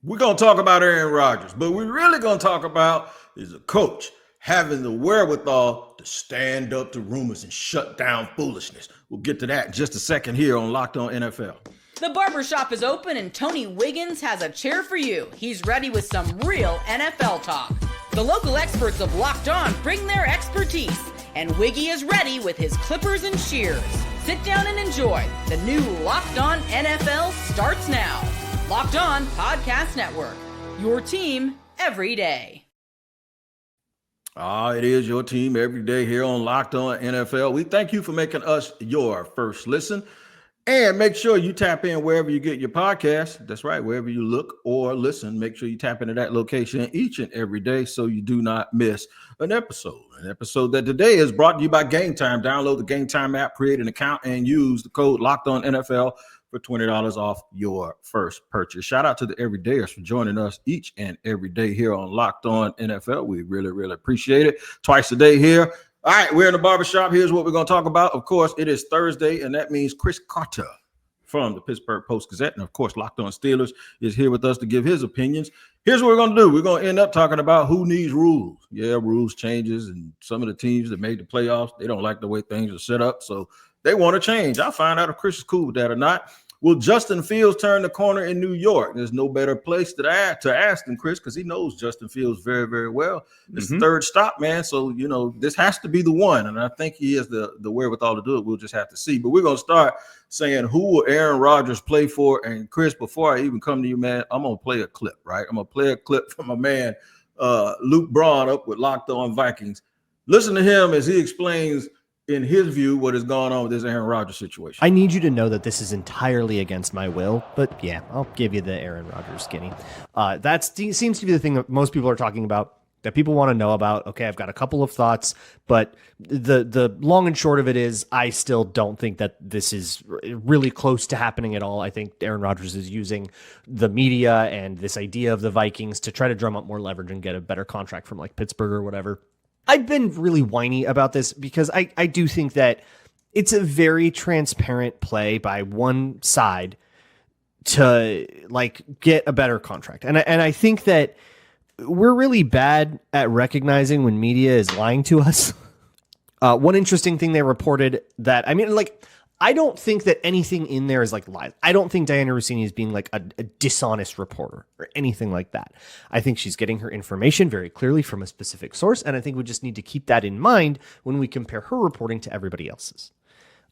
We're going to talk about Aaron Rodgers, but we're really going to talk about is a coach having the wherewithal to stand up to rumors and shut down foolishness. We'll get to that in just a second here on Locked On NFL. The barbershop is open and Tony Wiggins has a chair for you. He's ready with some real NFL talk. The local experts of Locked On bring their expertise, and Wiggy is ready with his clippers and shears. Sit down and enjoy. The new Locked On NFL starts now. Locked On Podcast Network. Your team every day. It is your team every day here on Locked On NFL. We thank you for making us your first listen. And make sure you tap in wherever you get your podcast. That's right, wherever you look or listen, make sure you tap into that location each and every day so you do not miss an episode. An episode that today is brought to you by Game Time. Download the Game Time app, create an account, and use the code LOCKEDONNFL for $20 off your first purchase. Shout out to the everydayers for joining us each and every day here on Locked On NFL. We really, really appreciate it. Twice a day here. All right, we're in the barbershop. Here's what we're going to talk about. Of course, it is Thursday, and that means Chris Carter from the Pittsburgh Post-Gazette, and of course, Locked On Steelers is here with us to give his opinions. Here's what we're going to do. We're going to end up talking about who needs rules. Yeah, rules changes, and some of the teams that made the playoffs, they don't like the way things are set up, so they want to change. I'll find out if Chris is cool with that or not. Will Justin Fields turn the corner in New York? There's no better place to ask than Chris because he knows Justin Fields very, very well. It's the third stop, man. So, this has to be the one. And I think he has the wherewithal to do it. We'll just have to see. But we're going to start saying who will Aaron Rodgers play for? And, Chris, before I even come to you, man, I'm going to play a clip, right? I'm going to play a clip from my man, Luke Braun, up with Locked On Vikings. Listen to him as he explains in his view, what has gone on with this Aaron Rodgers situation. I need you to know that this is entirely against my will, but yeah, I'll give you the Aaron Rodgers skinny. That seems to be the thing that most people are talking about, that people want to know about. Okay, I've got a couple of thoughts, but the long and short of it is I still don't think that this is really close to happening at all. I think Aaron Rodgers is using the media and this idea of the Vikings to try to drum up more leverage and get a better contract from like Pittsburgh or whatever. I've been really whiny about this because I do think that it's a very transparent play by one side to like get a better contract. And I think that we're really bad at recognizing when media is lying to us. One interesting thing they reported that, I don't think that anything in there is like lies. I don't think Diana Rossini is being like a dishonest reporter or anything like that. I think she's getting her information very clearly from a specific source, and I think we just need to keep that in mind when we compare her reporting to everybody else's.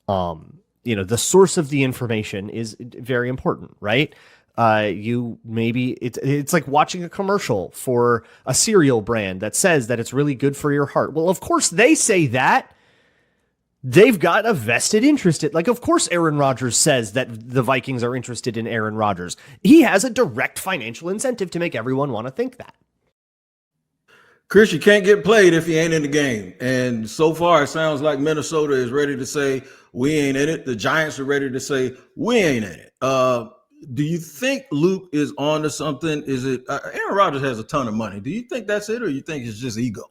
The source of the information is very important, right? It's like watching a commercial for a cereal brand that says that it's really good for your heart. Well, of course they say that. They've got a vested interest in, of course, Aaron Rodgers says that the Vikings are interested in Aaron Rodgers. He has a direct financial incentive to make everyone want to think that. Chris, you can't get played if you ain't in the game. And so far, it sounds like Minnesota is ready to say, we ain't in it. The Giants are ready to say, we ain't in it. Do you think Luke is on to something? Is it Aaron Rodgers has a ton of money. Do you think that's it, or you think it's just ego?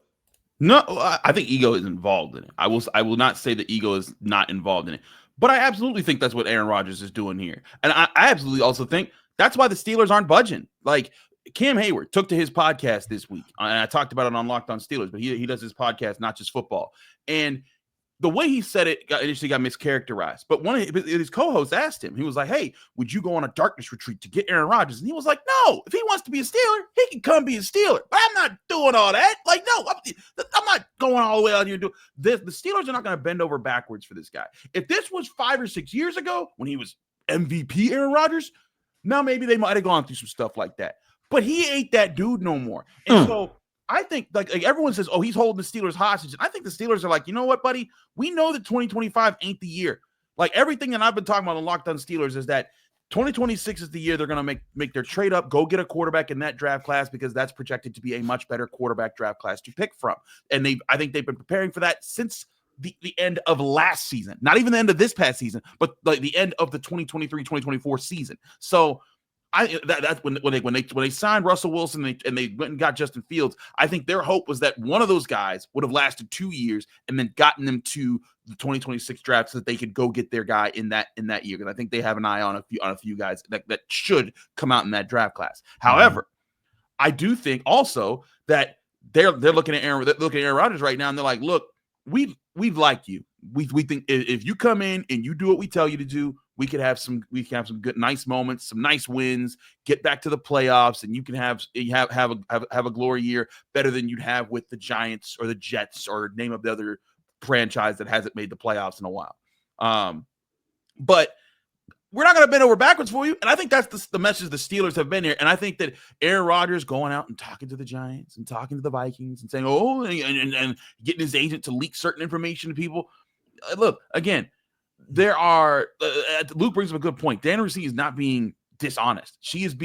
No, I think ego is involved in it. I will not say that ego is not involved in it, but I absolutely think that's what Aaron Rodgers is doing here. And I absolutely also think that's why the Steelers aren't budging. Like Cam Hayward took to his podcast this week, and I talked about it on Locked On Steelers, but he does his podcast, not just football. And the way he said it initially got mischaracterized. But one of his co-hosts asked him, he was like, hey, would you go on a darkness retreat to get Aaron Rodgers? And he was like, no, if he wants to be a Steeler, he can come be a Steeler. But I'm not doing all that. Like, no, I'm not going all the way out here to do this. The Steelers are not going to bend over backwards for this guy. If this was 5 or 6 years ago when he was MVP Aaron Rodgers, now maybe they might have gone through some stuff like that. But he ain't that dude no more. And so I think like everyone says, oh, he's holding the Steelers hostage. And I think the Steelers are like, you know what, buddy? We know that 2025 ain't the year. Like everything that I've been talking about on Locked On Steelers is that 2026 is the year they're going to make their trade up, go get a quarterback in that draft class because that's projected to be a much better quarterback draft class to pick from. And I think they've been preparing for that since the end of last season. Not even the end of this past season, but like the end of the 2023-2024 season. So That's when they signed Russell Wilson and they went and got Justin Fields. I think their hope was that one of those guys would have lasted 2 years and then gotten them to the 2026 draft so that they could go get their guy in that year. Because I think they have an eye on a few guys that should come out in that draft class. However, I do think also that they're looking at Aaron Rodgers right now and they're like, look, we like you. We think if you come in and you do what we tell you to do, we can have some good, nice moments, some nice wins, get back to the playoffs, and you can have a glory year better than you'd have with the Giants or the Jets or name of the other franchise that hasn't made the playoffs in a while. But we're not going to bend over backwards for you. And I think that's the message the Steelers have been here. And I think that Aaron Rodgers going out and talking to the Giants and talking to the Vikings and saying, and getting his agent to leak certain information to people. Look, again, there are Luke brings up a good point. Dan Russell is not being dishonest. She is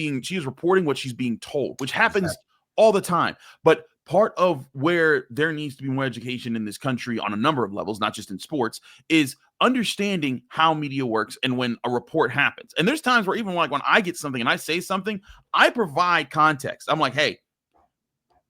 reporting what she's being told, which happens all the time. But part of where there needs to be more education in this country on a number of levels, not just in sports, is understanding how media works and when a report happens. And there's times where even like when I get something and I say something, I provide context. I'm like, hey,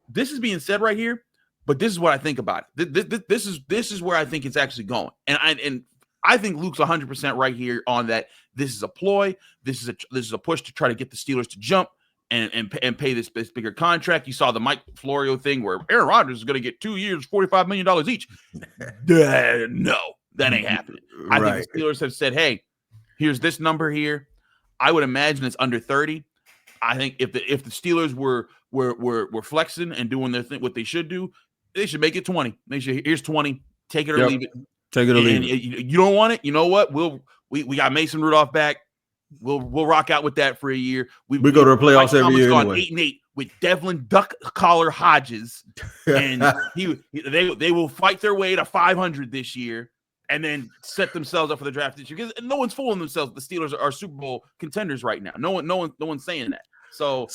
this is being said right here, but this is what I think about it. This is where I think it's actually going. And I think Luke's 100% right here on that. This is a ploy. This is a push to try to get the Steelers to jump and pay this bigger contract. You saw the Mike Florio thing where Aaron Rodgers is going to get 2 years, $45 million each. No, that ain't happening. I think the Steelers have said, hey, here's this number here. I would imagine it's under 30. I think if the Steelers were flexing and doing their thing, what they should do, they should make it 20. Here's 20. Take it or leave it. Take it or leave it. You don't want it. You know what? We got Mason Rudolph back. We'll rock out with that for a year. We go to the playoffs every year anyway. 8-8 with Devlin Duck Collar Hodges, and they will fight their way to 500 this year, and then set themselves up for the draft this year. Because no one's fooling themselves. The Steelers are Super Bowl contenders right now. No one's saying that. So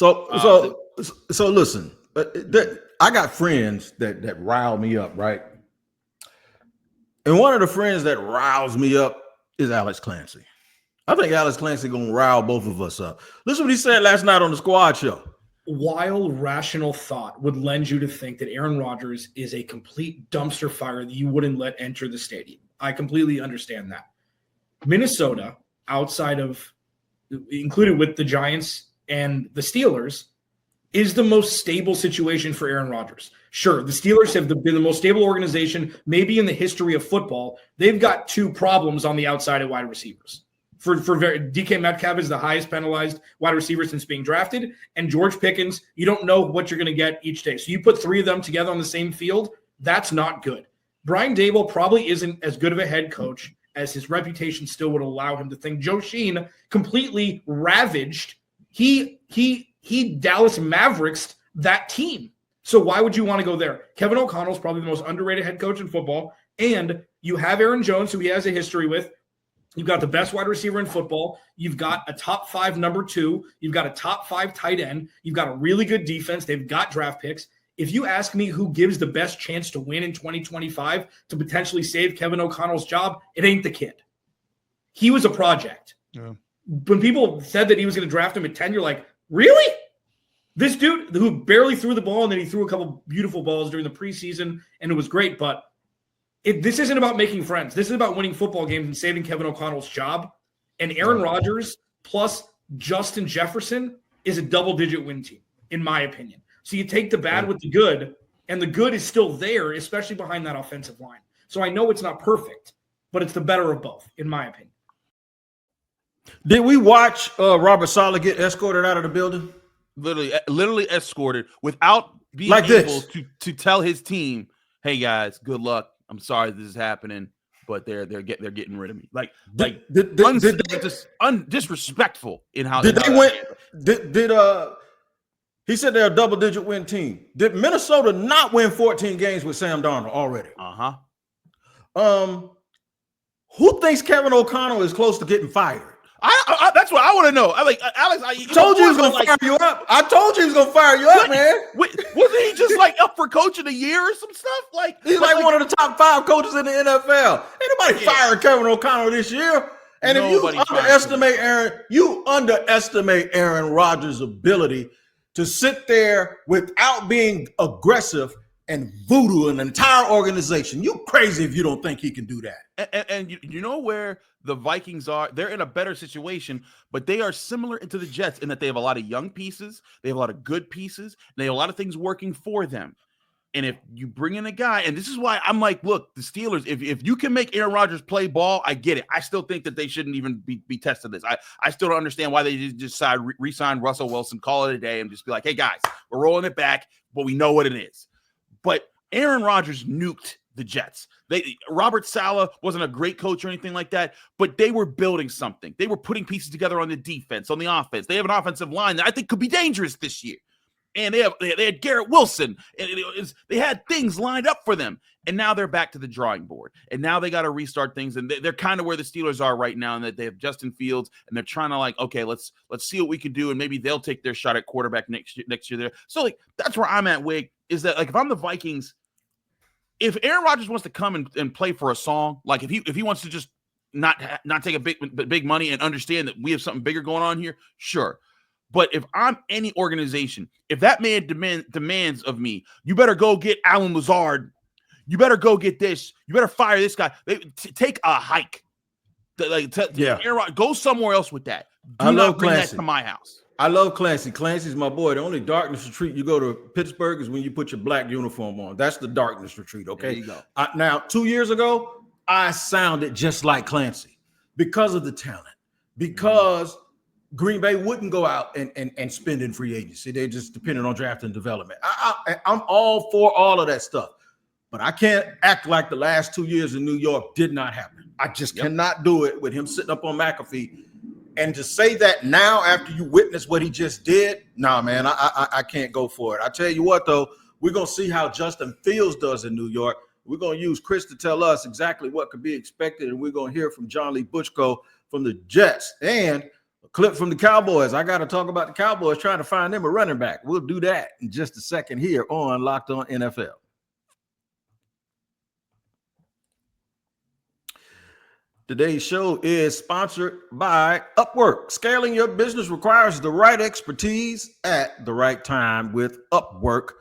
listen. I got friends that rile me up, right? And one of the friends that riles me up is Alex Clancy. I think Alex Clancy gonna rile both of us up. Listen what he said last night on the Squad Show. Wild, rational thought would lend you to think that Aaron Rodgers is a complete dumpster fire that you wouldn't let enter the stadium. I completely understand that. Minnesota, included with the Giants and the Steelers, is the most stable situation for Aaron Rodgers. Sure, the Steelers have been the most stable organization maybe in the history of football. They've got two problems on the outside at wide receivers. DK Metcalf is the highest penalized wide receiver since being drafted, and George Pickens, you don't know what you're going to get each day. So you put three of them together on the same field, that's not good. Brian Daboll probably isn't as good of a head coach as his reputation still would allow him to think. Joe Sheen completely ravaged. He Dallas Mavericks that team. So why would you want to go there? Kevin O'Connell's probably the most underrated head coach in football, and you have Aaron Jones, who he has a history with. You've got the best wide receiver in football. You've got a top 5 number 2. You've got a top 5 tight end. You've got a really good defense. They've got draft picks. If you ask me who gives the best chance to win in 2025 to potentially save Kevin O'Connell's job, it ain't the kid. He was a project. Yeah. When people said that he was going to draft him at 10, you're like, really? This dude who barely threw the ball, and then he threw a couple beautiful balls during the preseason, and it was great, but this isn't about making friends. This is about winning football games and saving Kevin O'Connell's job. And Aaron Rodgers plus Justin Jefferson is a double-digit win team, in my opinion. So you take the bad with the good, and the good is still there, especially behind that offensive line. So I know it's not perfect, but it's the better of both, in my opinion. Did we watch Robert Saleh get escorted out of the building? Literally escorted without being like able to tell his team, "Hey guys, good luck. I'm sorry this is happening, but they're getting rid of me." Disrespectful in how he said they're a double-digit win team. Did Minnesota not win 14 games with Sam Darnold already? Who thinks Kevin O'Connell is close to getting fired? That's what I want to know. Alex, I told you he was going to fire you up. I told you he was going to fire you up, man. Wasn't he just like up for coach of the year or some stuff? He's like one of the top 5 coaches in the NFL. Ain't nobody fired Kevin O'Connell this year. And if Nobody you tries underestimate Aaron Rodgers' ability to sit there without being aggressive and voodoo an entire organization. You crazy if you don't think he can do that. And you know where the Vikings are? They're in a better situation, but they are similar to the Jets in that they have a lot of young pieces, they have a lot of good pieces, they have a lot of things working for them. And if you bring in a guy, and this is why I'm like, look, the Steelers, if you can make Aaron Rodgers play ball, I get it. I still think that they shouldn't even be tested this. I still don't understand why they just decide re-sign Russell Wilson, call it a day, and just be like, hey, guys, we're rolling it back, but we know what it is. But Aaron Rodgers nuked the Jets. Robert Saleh wasn't a great coach or anything like that, but they were building something. They were putting pieces together on the defense, on the offense. They have an offensive line that I think could be dangerous this year. And they had Garrett Wilson. And they had things lined up for them. And now they're back to the drawing board. And now they got to restart things. And they're kind of where the Steelers are right now, and that they have Justin Fields, and they're trying to like, okay, let's see what we can do, and maybe they'll take their shot at quarterback next year there. So like that's where I'm at, Wig, is that like if I'm the Vikings, if Aaron Rodgers wants to come and play for a song, like if he wants to just not take a big money and understand that we have something bigger going on here, sure. But if I'm any organization, if that man demands of me, you better go get Alan Lazard. You better go get this. You better fire this guy. Take a hike. Go somewhere else with that. Do not bring that to my house. I love Clancy. Clancy's my boy. The only darkness retreat you go to Pittsburgh is when you put your black uniform on. That's the darkness retreat, okay? There you go. Now, 2 years ago, I sounded just like Clancy because of the talent, because Green Bay wouldn't go out and spend in free agency. They just depended on draft and development. I'm all for all of that stuff, but I can't act like the last 2 years in New York did not happen. I just cannot do it with him sitting up on McAfee. And to say that now after you witness what he just did, nah, man, I can't go for it. I tell you what, though, we're going to see how Justin Fields does in New York. We're going to use Chris to tell us exactly what could be expected, and we're going to hear from John Lee Butchco from the Jets and a clip from the Cowboys. I got to talk about the Cowboys trying to find them a running back. We'll do that in just a second here on Locked On NFL. Today's show is sponsored by Upwork. Scaling your business requires the right expertise at the right time. With Upwork,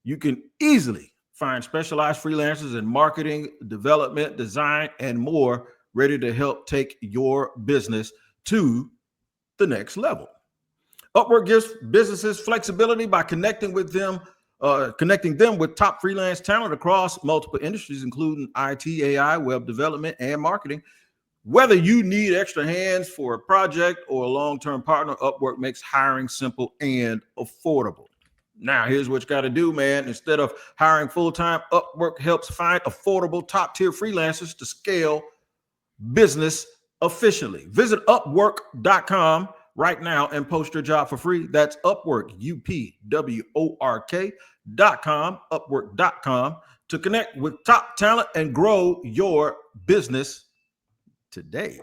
you can easily find specialized freelancers in marketing, development, design, and more ready to help take your business to the next level. Upwork gives businesses flexibility by connecting them with top freelance talent across multiple industries, including IT, AI, web development, and marketing. Whether you need extra hands for a project or a long-term partner, Upwork makes hiring simple and affordable. Now, here's what you got to do, man. Instead of hiring full-time, Upwork helps find affordable top-tier freelancers to scale business efficiently. Visit Upwork.com right now and post your job for free. That's Upwork, UPWORK.com, Upwork.com, to connect with top talent and grow your business today.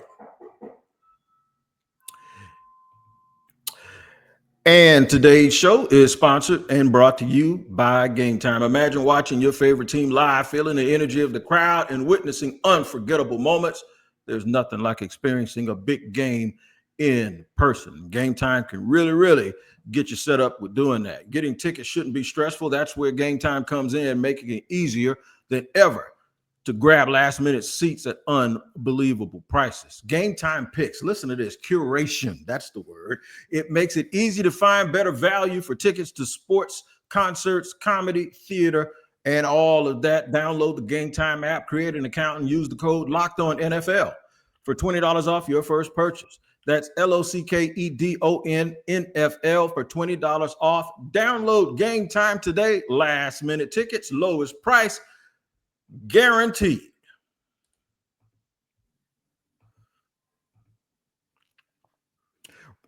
And today's show is sponsored and brought to you by Game Time. Imagine watching your favorite team live, feeling the energy of the crowd, and witnessing unforgettable moments. There's nothing like experiencing a big game in person. Game Time can really get you set up with doing that. Getting tickets shouldn't be stressful. That's where Game Time comes in, making it easier than ever to grab last-minute seats at unbelievable prices. Game Time picks. Listen to this. Curation. That's the word. It makes it easy to find better value for tickets to sports, concerts, comedy, theater, and all of that. Download the Game Time app, create an account, and use the code LOCKEDONNFL for $20 off your first purchase. That's LOCKEDONNFL for $20 off. Download Game Time today. Last-minute tickets, lowest price, guaranteed.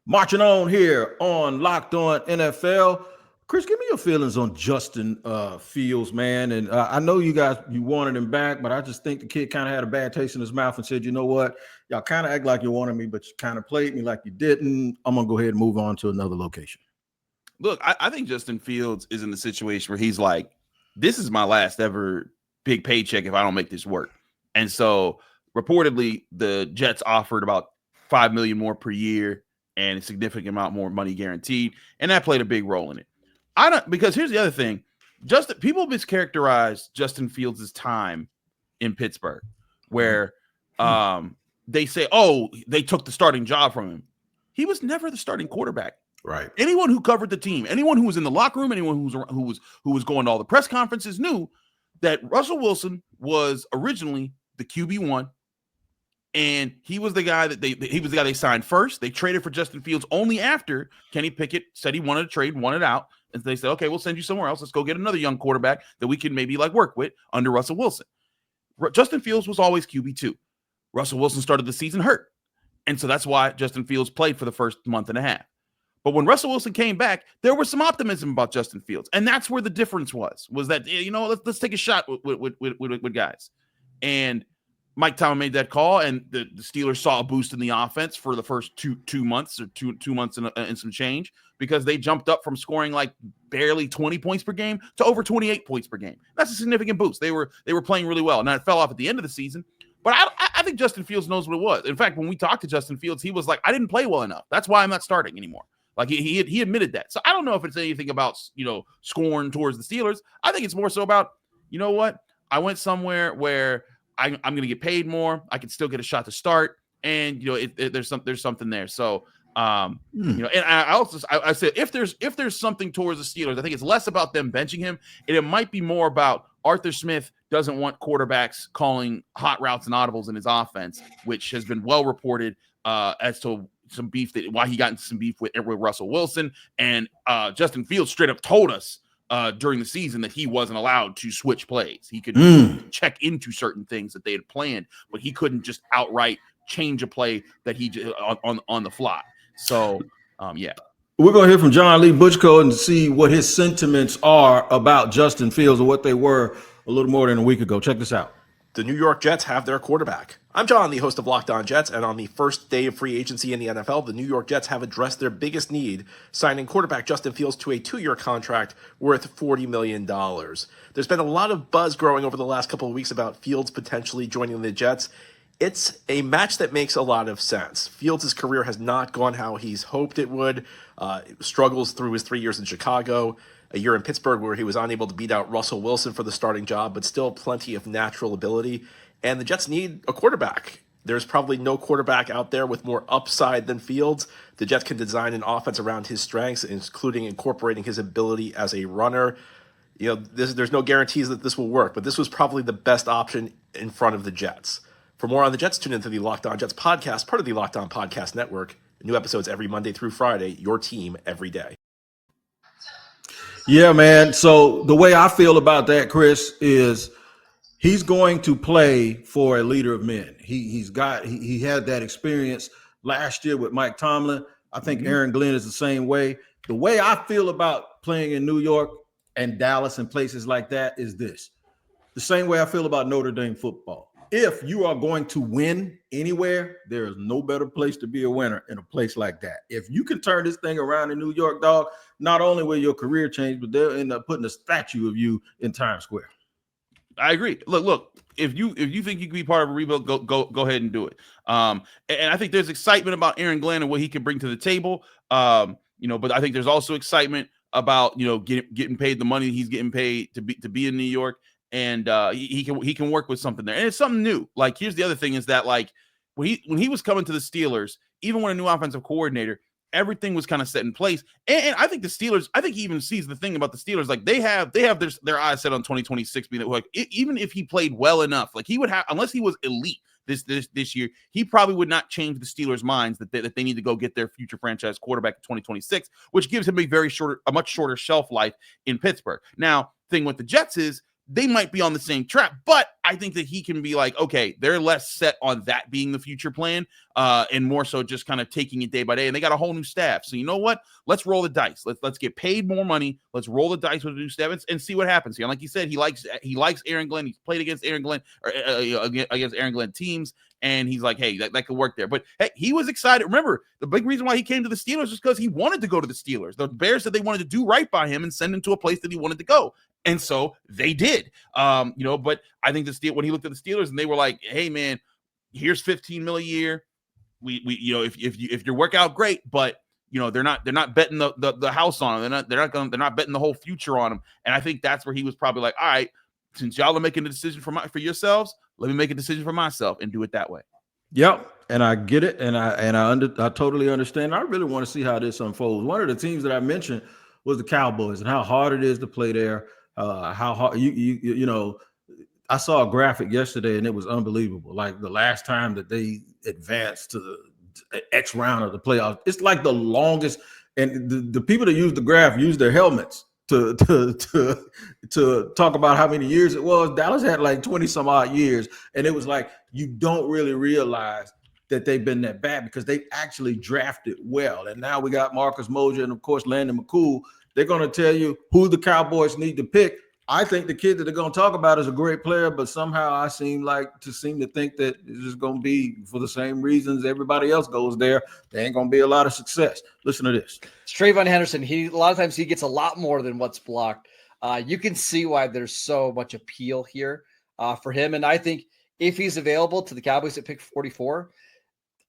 Marching on here on Locked On NFL. Chris, give me your feelings on Justin Fields, man. And I know you wanted him back, but I just think the kid kind of had a bad taste in his mouth and said, you know what? Y'all kind of act like you wanted me, but you kind of played me like you didn't. I'm going to go ahead and move on to another location. Look, I think Justin Fields is in the situation where he's like, this is my last ever big paycheck if I don't make this work. And so reportedly the Jets offered about $5 million more per year and a significant amount more money guaranteed, and that played a big role in it. Because here's the other thing: people mischaracterize Justin Fields' time in Pittsburgh, where they say, "Oh, they took the starting job from him." He was never the starting quarterback. Right. Anyone who covered the team, anyone who was in the locker room, anyone who was going to all the press conferences knew that Russell Wilson was originally the QB1, and he was the guy that they signed first. They traded for Justin Fields only after Kenny Pickett said he wanted to trade, wanted out, and they said, "Okay, we'll send you somewhere else. Let's go get another young quarterback that we can maybe work with under Russell Wilson." Justin Fields was always QB2. Russell Wilson started the season hurt, and so that's why Justin Fields played for the first month and a half. But when Russell Wilson came back, there was some optimism about Justin Fields. And that's where the difference was that, let's take a shot with guys. And Mike Tomlin made that call, and the Steelers saw a boost in the offense for the first two months and some change, because they jumped up from scoring barely 20 points per game to over 28 points per game. That's a significant boost. They were playing really well. Now, it fell off at the end of the season. But I think Justin Fields knows what it was. In fact, when we talked to Justin Fields, he was like, "I didn't play well enough. That's why I'm not starting anymore." He admitted that. So I don't know if it's anything about, scoring towards the Steelers. I think it's more so about, what? I went somewhere where I'm going to get paid more. I can still get a shot to start. And, there's something there. So, and I said, if there's something towards the Steelers, I think it's less about them benching him. And it might be more about Arthur Smith doesn't want quarterbacks calling hot routes and audibles in his offense, which has been well reported as to some beef, why he got into some beef with Russell Wilson. And Justin Fields straight up told us during the season that he wasn't allowed to switch plays. He could check into certain things that they had planned, but he couldn't just outright change a play that he on the fly. So, yeah. We're going to hear from John Lee Butchco and see what his sentiments are about Justin Fields and what they were a little more than a week ago. Check this out. The New York Jets have their quarterback. I'm John, the host of Locked On Jets, and on the first day of free agency in the NFL, the New York Jets have addressed their biggest need, signing quarterback Justin Fields to a 2-year contract worth $40 million. There's been a lot of buzz growing over the last couple of weeks about Fields potentially joining the Jets. It's a match that makes a lot of sense. Fields' career has not gone how he's hoped it would. Struggles through his 3 years in Chicago, a year in Pittsburgh where he was unable to beat out Russell Wilson for the starting job, but still plenty of natural ability. And the Jets need a quarterback. There's probably no quarterback out there with more upside than Fields. The Jets can design an offense around his strengths, including incorporating his ability as a runner. There's no guarantees that this will work, but this was probably the best option in front of the Jets. For more on the Jets, tune into the Locked On Jets podcast, part of the Locked On Podcast Network. New episodes every Monday through Friday, your team every day. Yeah, man. So the way I feel about that, Chris, is he's going to play for a leader of men. He had that experience last year with Mike Tomlin. I think Aaron Glenn is the same way. The way I feel about playing in New York and Dallas and places like that is this. The same way I feel about Notre Dame football. If you are going to win anywhere, there is no better place to be a winner in a place like that. If you can turn this thing around in New York, dog, not only will your career change, but they'll end up putting a statue of you in Times Square. I agree. Look. If you think you can be part of a rebuild, go ahead and do it. And I think there's excitement about Aaron Glenn and what he can bring to the table. But I think there's also excitement about getting paid the money he's getting paid to be in New York. And he can work with something there, and it's something new. Here's the other thing is that when he was coming to the Steelers, even when a new offensive coordinator, everything was kind of set in place. And I think the Steelers, I think he even sees the thing about the Steelers, they have their eyes set on 2026, being that even if he played well enough, he would have, unless he was elite this year, he probably would not change the Steelers' minds that they need to go get their future franchise quarterback in 2026, which gives him a much shorter shelf life in Pittsburgh. Now, thing with the Jets is, they might be on the same track, but I think that he can be okay, they're less set on that being the future plan and more so just kind of taking it day by day. And they got a whole new staff. So you know what? Let's roll the dice. Let's get paid more money. Let's roll the dice with the new staff and see what happens here. And like you said, he likes Aaron Glenn. He's played against Aaron Glenn or against Aaron Glenn teams. And he's hey, that could work there. But hey, he was excited. Remember, the big reason why he came to the Steelers was because he wanted to go to the Steelers. The Bears said they wanted to do right by him and send him to a place that he wanted to go. And so they did, but I think when he looked at the Steelers and they were hey man, here's $15 million a year. we if you work out great, but they're not betting the house on him. They're not betting the whole future on him. And I think that's where he was probably like, all right, since y'all are making a decision for yourselves, let me make a decision for myself and do it that way. Yep, and I get it, and I totally understand. I really want to see how this unfolds. One of the teams that I mentioned was the Cowboys and how hard it is to play there. How hard I saw a graphic yesterday and it was unbelievable. Like the last time that they advanced to the X round of the playoffs, it's like the longest. And the people that use the graph use their helmets to talk about how many years it was. Dallas had like 20 some odd years, and it was like you don't really realize that they've been that bad because they actually drafted well. And now we got Marcus Moja and of course Landon McCool. They're going to tell you who the Cowboys need to pick. I think the kid that they're going to talk about is a great player, but somehow I seem to think that it's just going to be for the same reasons everybody else goes there. There ain't going to be a lot of success. Listen to this. It's Trayvon Henderson. A lot of times he gets a lot more than what's blocked. You can see why there's so much appeal here for him. And I think if he's available to the Cowboys at pick 44,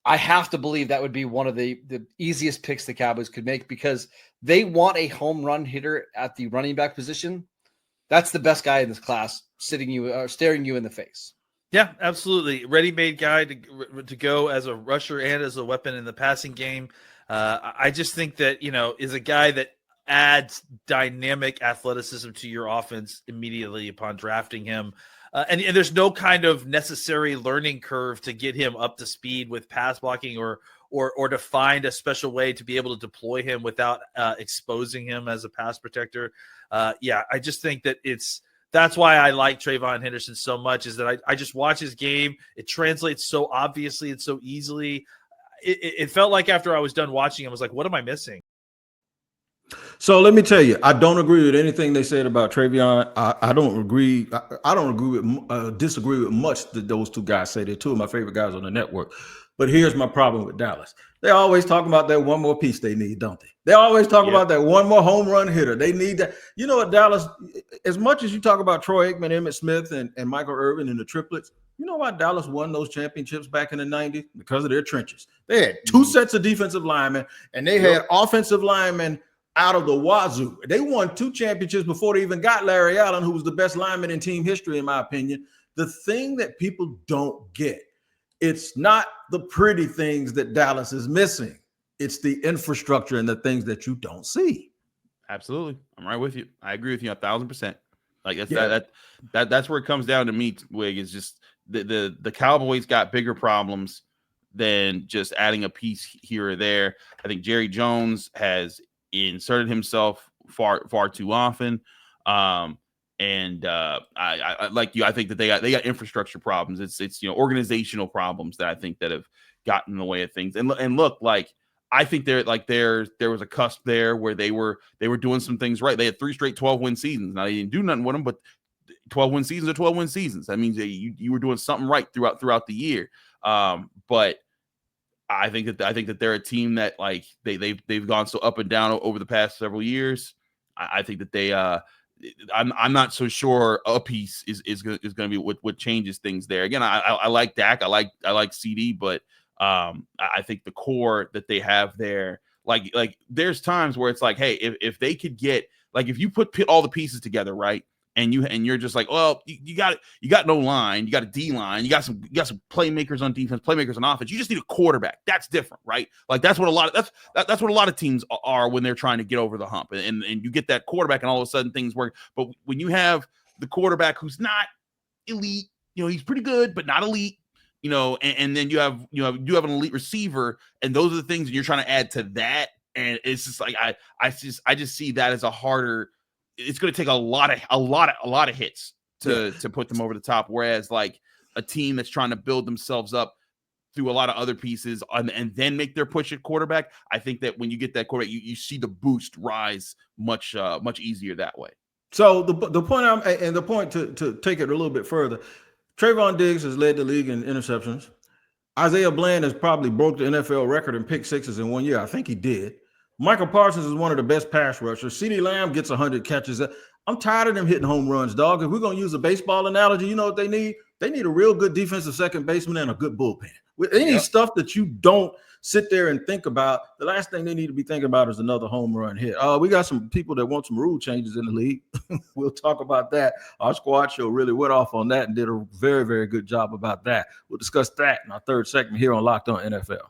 I have to believe that would be one of the easiest picks the Cowboys could make because they want a home run hitter at the running back position. That's the best guy in this class, staring you in the face. Yeah, absolutely. Ready-made guy to go as a rusher and as a weapon in the passing game. I just think that, is a guy that adds dynamic athleticism to your offense immediately upon drafting him. And there's no kind of necessary learning curve to get him up to speed with pass blocking or to find a special way to be able to deploy him without exposing him as a pass protector. I just think that that's why I like Trayvon Henderson so much is that I just watch his game. It translates so obviously and so easily. It felt like after I was done watching, I was like, what am I missing? So let me tell you, I don't agree with anything they said about Trayvon. I don't agree. I don't agree with, disagree with much that those two guys say. They're two of my favorite guys on the network. But here's my problem with Dallas. They always talk about that one more piece they need, don't they? They always talk about that one more home run hitter. They need that. You know what, Dallas, as much as you talk about Troy Aikman, Emmitt Smith, and Michael Irvin and the triplets, you know why Dallas won those championships back in the 90s? Because of their trenches. They had two sets of defensive linemen, and they had offensive linemen out of the wazoo. They won 2 championships before they even got Larry Allen, who was the best lineman in team history, in my opinion. The thing that people don't get, it's not the pretty things that Dallas is missing. It's the infrastructure and the things that you don't see. Absolutely. I'm right with you. I agree with you 1,000%. Like that's where it comes down to me, Wig, is just the Cowboys got bigger problems than just adding a piece here or there. I think Jerry Jones has inserted himself far too often. I like you. I think that they got infrastructure problems. It's organizational problems that I think that have gotten in the way of things. And look, like I think there was a cusp there where they were doing some things right. They had 3 straight 12-win seasons. Now they didn't do nothing with them, but 12-win seasons are 12-win seasons. That means that you were doing something right throughout the year. But I think that they're a team that like they've gone so up and down over the past several years. I think that they I'm not so sure a piece is going to be what changes things there. Again, I like Dak, I like CD, but I think the core that they have there, like there's times where it's like, hey, if they could get, like, if you put all the pieces together, right, and you're just like, well, you got no line, you got a D line, you got some playmakers on defense, playmakers on offense. You just need a quarterback. That's different, right? Like that's what a lot of teams are when they're trying to get over the hump, and you get that quarterback, and all of a sudden things work. But when you have the quarterback who's not elite, he's pretty good, but not elite, and then you have an elite receiver, and those are the things that you're trying to add to that, and it's just like I just see that as a harder. It's going to take a lot of hits to put them over the top. Whereas like a team that's trying to build themselves up through a lot of other pieces and then make their push at quarterback, I think that when you get that quarterback, you see the boost rise much easier that way. So the point to take it a little bit further, Trayvon Diggs has led the league in interceptions. Isaiah Bland has probably broke the NFL record in pick sixes in 1 year. I think he did. Michael Parsons is one of the best pass rushers. CeeDee Lamb gets 100 catches. I'm tired of them hitting home runs, dog. If we're going to use a baseball analogy, you know what they need? They need a real good defensive second baseman and a good bullpen. With any stuff that you don't sit there and think about, the last thing they need to be thinking about is another home run hit. We got some people that want some rule changes in the league. We'll talk about that. Our squad show really went off on that and did a very, very good job about that. We'll discuss that in our third segment here on Locked On NFL.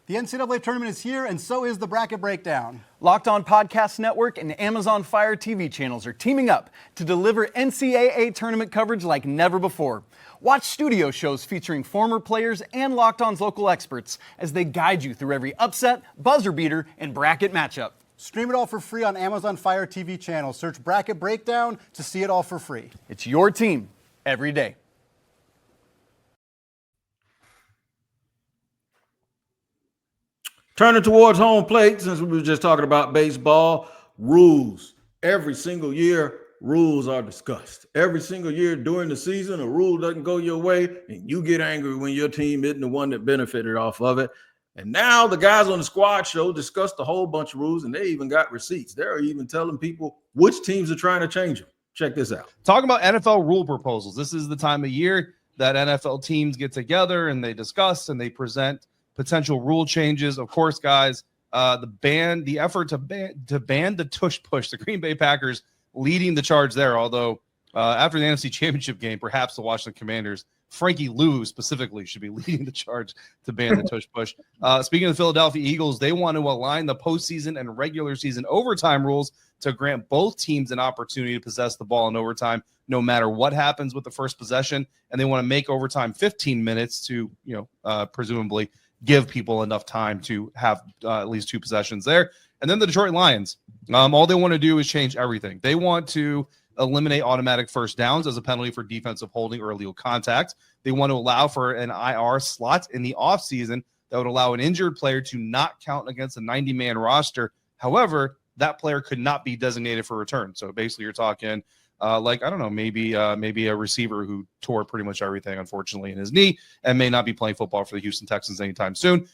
The NCAA tournament is here, and so is the Bracket Breakdown. Locked On Podcast Network and Amazon Fire TV channels are teaming up to deliver NCAA tournament coverage like never before. Watch studio shows featuring former players and Locked On's local experts as they guide you through every upset, buzzer beater, and bracket matchup. Stream it all for free on Amazon Fire TV channel. Search Bracket Breakdown to see it all for free. It's your team every day. Turning towards home plate, since we were just talking about baseball, rules. Every single year, rules are discussed. Every single year during the season, a rule doesn't go your way, and you get angry when your team isn't the one that benefited off of it. And now the guys on the squad show discussed a whole bunch of rules, and they even got receipts. They're even telling people which teams are trying to change them. Check this out. Talking about NFL rule proposals. This is the time of year that NFL teams get together and they discuss and they present potential rule changes. Of course, guys, the effort to ban the tush push, the Green Bay Packers leading the charge there. Although after the NFC Championship game, perhaps the Washington Commanders, Frankie Lou specifically, should be leading the charge to ban the tush push. Speaking of the Philadelphia Eagles, they want to align the postseason and regular season overtime rules to grant both teams an opportunity to possess the ball in overtime, no matter what happens with the first possession. And they want to make overtime 15 minutes to, presumably give people enough time to have at least two possessions there. And then the Detroit Lions, all they want to do is change everything. They want to eliminate automatic first downs as a penalty for defensive holding or illegal contact. They want to allow for an IR slot in the offseason that would allow an injured player to not count against a 90-man roster. However, that player could not be designated for return. So basically you're talking maybe a receiver who tore pretty much everything, unfortunately, in his knee and may not be playing football for the Houston Texans anytime soon.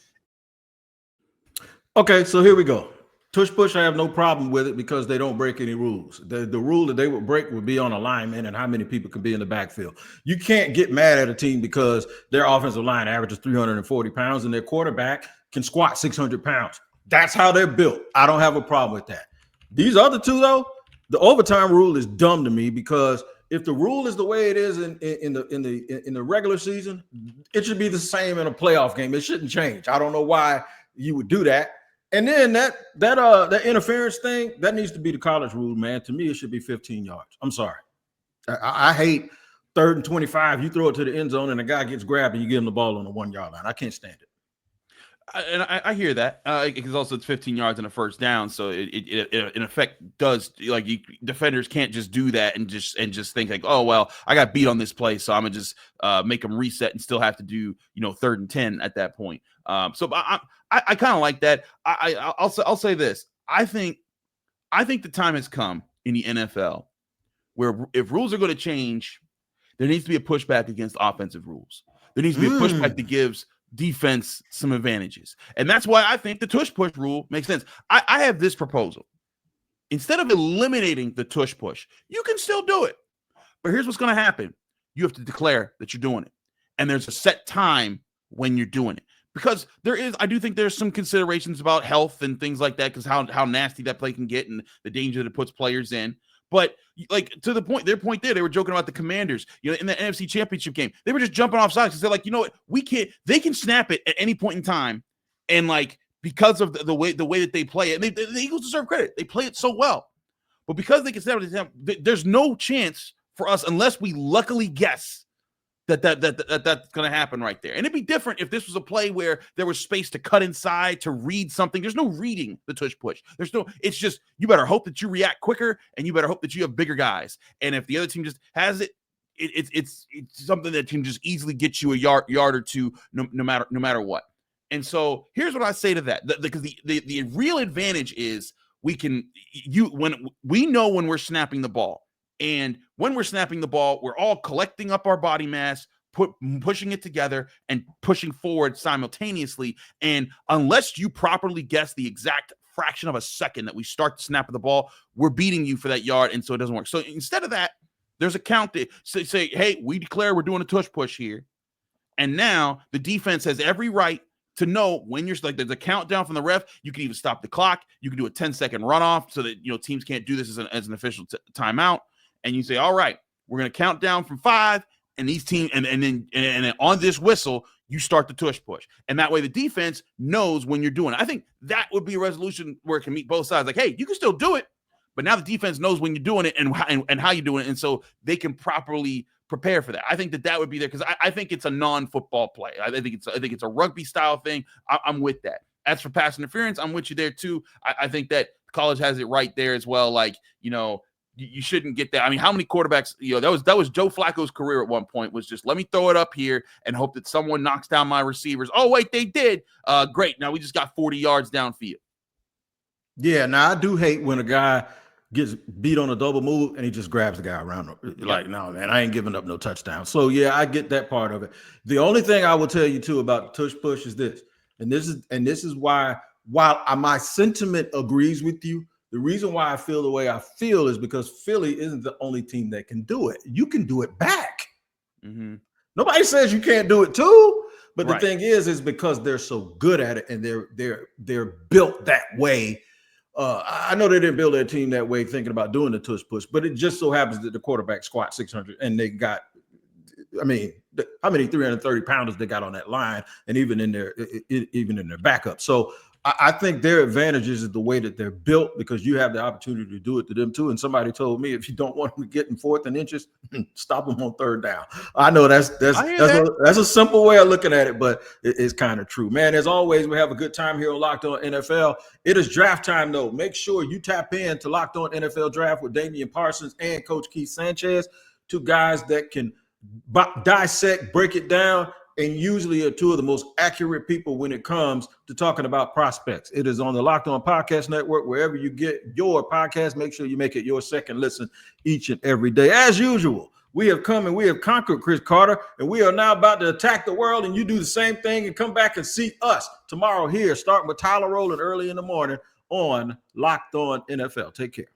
Okay, so here we go. Tush push, I have no problem with it because they don't break any rules. The rule that they would break would be on alignment and how many people can be in the backfield. You can't get mad at a team because their offensive line averages 340 pounds and their quarterback can squat 600 pounds. That's how they're built. I don't have a problem with that. These other two, though, the overtime rule is dumb to me because if the rule is the way it is in the regular season, it should be the same in a playoff game. It shouldn't change. I don't know why you would do that. And then that interference thing, that needs to be the college rule, man. To me, it should be 15 yards. I'm sorry. I hate 3rd and 25. You throw it to the end zone and the guy gets grabbed and you give him the ball on the 1 yard line. I can't stand it. And I hear that because also it's 15 yards and a first down, so it in effect does defenders can't just do that and just think like, oh well, I got beat on this play, so I'm gonna just make them reset and still have to do 3rd and 10 at that point. So I kind of like that. I'll say this. I think the time has come in the NFL where if rules are going to change, there needs to be a pushback against offensive rules. There needs to be a pushback that gives defense some advantages. And that's why I think the tush push rule makes sense. I have this proposal. Instead of eliminating the tush push, you can still do it. But here's what's going to happen. You have to declare that you're doing it. And there's a set time when you're doing it. Because I do think there's some considerations about health and things like that, because how nasty that play can get and the danger that it puts players in. But to the point, they were joking about the Commanders, in the NFC Championship game. They were just jumping off sides because they're like, you know what, they can snap it at any point in time. And because of the way that they play it, and the Eagles deserve credit. They play it so well. But because they can snap it, there's no chance for us unless we luckily guess that's going to happen right there. And it'd be different if this was a play where there was space to cut inside, to read something. There's no reading the tush push. It's just, you better hope that you react quicker and you better hope that you have bigger guys. And if the other team just has it, it's something that can just easily get you a yard or two, no matter what. And so here's what I say to that. Because the real advantage is when we know when we're snapping the ball. And when we're snapping the ball, we're all collecting up our body mass, pushing it together and pushing forward simultaneously. And unless you properly guess the exact fraction of a second that we start to snap the ball, we're beating you for that yard. And so it doesn't work. So instead of that, There's a count that say, hey, we declare we're doing a tush push here. And now the defense has every right to know when you're like, there's a countdown from the ref. You can even stop the clock. You can do a 10-second runoff so that, teams can't do this as an official timeout. And you say, all right, we're going to count down from 5, and these teams, and then on this whistle, you start the tush push. And that way the defense knows when you're doing it. I think that would be a resolution where it can meet both sides. Like, hey, you can still do it, but now the defense knows when you're doing it and how you're doing it. And so they can properly prepare for that. I think that would be there because I think it's a non-football play. I think it's a rugby style thing. I'm with that. As for pass interference, I'm with you there too. I think that college has it right there as well. Like, you shouldn't get that. I mean, how many quarterbacks, that was Joe Flacco's career at one point, was just let me throw it up here and hope that someone knocks down my receivers. Oh, wait, they did. Great. Now we just got 40 yards downfield. Yeah. Now I do hate when a guy gets beat on a double move and he just grabs the guy around him. Like, no, man, I ain't giving up no touchdown. So yeah, I get that part of it. The only thing I will tell you too about the tush push is this, and this is why, while my sentiment agrees with you, the reason why I feel the way I feel is because Philly isn't the only team that can do it. You can do it back. Mm-hmm. Nobody says you can't do it too, but Right. the thing is because they're so good at it and they're built that way. I know they didn't build their team that way thinking about doing the tush push, but it just so happens that the quarterback squat 600 and they got, I mean, how many 330 pounders they got on that line and even in their backup. So I think their advantages is the way that they're built because you have the opportunity to do it to them too. And somebody told me if you don't want them to get in 4th and inches, stop them on 3rd down. I know that's a simple way of looking at it, but it's kind of true, man. As always, we have a good time here on Locked On NFL. It is draft time though. Make sure you tap in to Locked On NFL Draft with Damian Parsons and Coach Keith Sanchez, two guys that can dissect, break it down, and usually are two of the most accurate people when it comes to talking about prospects. It is on the Locked On Podcast Network. Wherever you get your podcast, make sure you make it your second listen each and every day. As usual, we have come and we have conquered Chris Carter, and we are now about to attack the world, and you do the same thing and come back and see us tomorrow here, starting with Tyler Rowland early in the morning on Locked On NFL. Take care.